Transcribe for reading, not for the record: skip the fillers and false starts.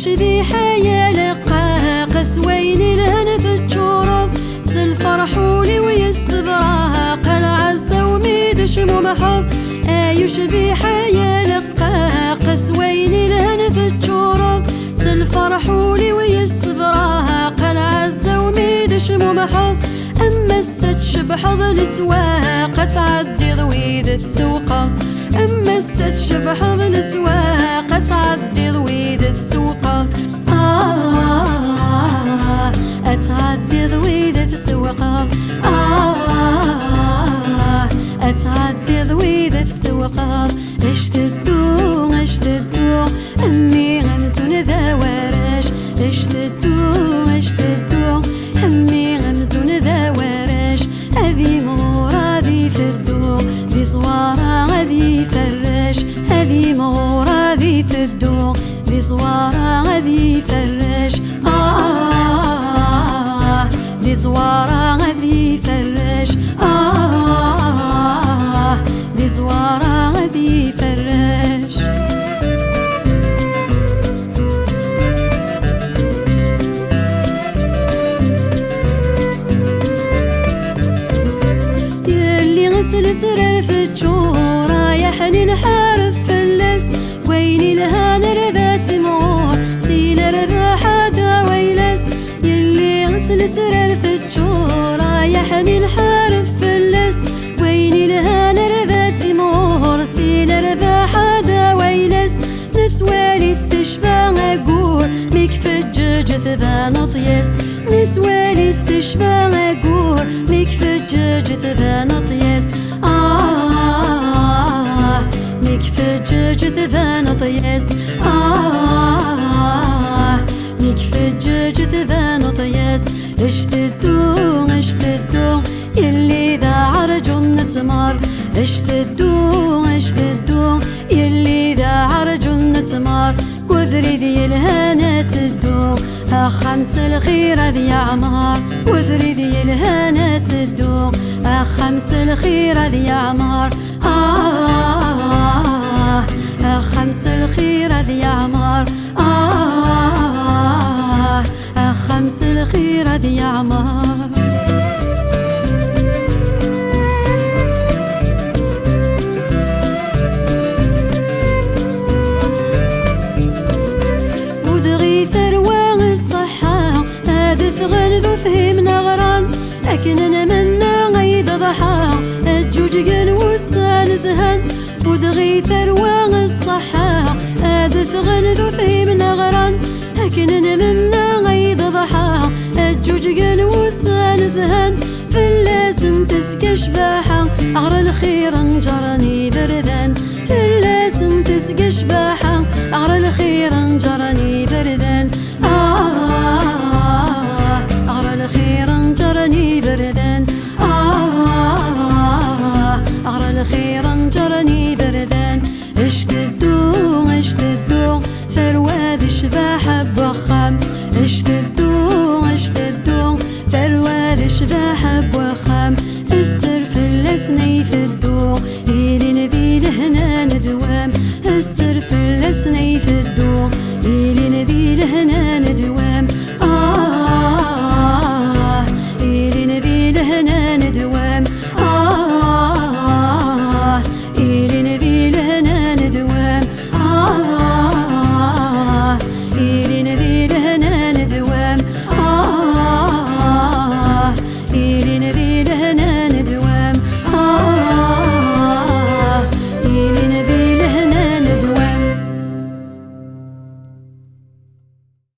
يشبي حيا لقاه قسوين الهن في التشورب سالفرح ولي ويسبراه قال عزة وميدش ممحب يشبي حيا لقاه قسوين الهن في التشورب سالفرح ولي ويسبراه قال عزة وميدش ممحب أما الستشبح السواق تعدي ضويد السوقة أما الستشبح السواق تعدي ضويد السوقة أتعدي ضويد السوقة أتعدي ضويد السوقة اشتدو اشتدو أمي غمزون ذا ورش اشتدو اشتدو أمي غمزون ذا ورش هذي مغورة ذي ثدو ذي صوارة غذي فرش هذي مغورة ذي ثدو ذي صوارة غذي فرش ذي صوارة غذي فرش ذي صوارة غذي فرش غسل سرر في الجورة يا حنين حارف فلس ويني لها نرذا تمور سيل رذا حدا ويلس يلي غسل سرر في الجورة يا حنين حارف فلس ويني لها نرذا تمور سيل رذا حدا ويلس نسوالي استشفى أقول ميك فجج ثبان طيس نسوالي استشفى أقول ميك فجج ثبان طيس ميك فجج ثبان طيس ميك فجج ثبان طيس اشتدو اشتدو يلي ذا عرج نتمر اشتدو اشتدو يلي ذا عرج نتمر وذري ذي الهنا تدو خمس الخير ذي عمار وذري ذي الهنا تدو خمس الخير ذي عمار خمس الخير ذي عمار خمس الخير ذي عمار غنذو فهمنا غرام لكن انا منا غيد ضحى الجوج قال وسال زهان ودغي ثروة الصحة هادف غنذو فهمنا غرام لكن انا منا غيد ضحى الجوج قال وسال زهان فلاسن تسقى شباحة عغر الخير انجرني بردان فلاسن تسقى شباحة عغر الخير انجرني بردان الخير انجرني بردان أغرى الخير انجرني بردان اشتدو اشتدو ثروة ذي شباحة بوخام اشتدو اشتدو ثروة ذي شباحة بوخام السر في اللسن يثد